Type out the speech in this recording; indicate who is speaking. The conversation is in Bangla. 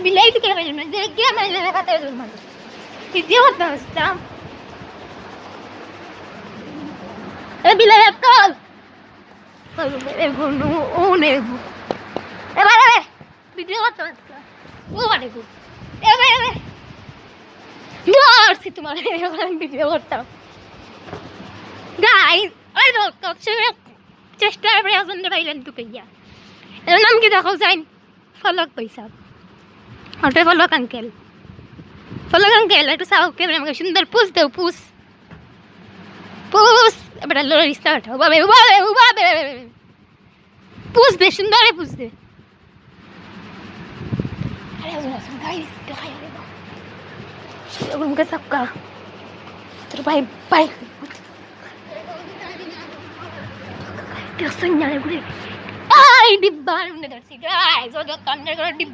Speaker 1: বিলাই থেকে পাইলাম না যে গিয়ে মাইলে কাতে দূর মানুষ ভিডিও করতে আসতাম বিলাই কল ও নেবো এবারে ভিডিও করতে আসতাম ও মানে গো এবারে ধরছি তোমার ভিডিও করতাম গাইস ওই চেষ্টা প্রয়োজন পাইলেন তো কইয়া এর নাম কি দেখো যাইন ফলক পয়সা ওটা ফলক আঙ্কেল একটু সাউ ক্যামেরা আমাকে সুন্দর পুষ দেও পুষ এবার লড়াই স্টার্ট হবে উবাবে পুষ দে সুন্দরে পুষ দে আরে গাইস দেখাই রে মুখে সাক্কা তোর ভাই ভাই Biasanya gue, ay di Bandung nih dari sini, guys, udah kan dari di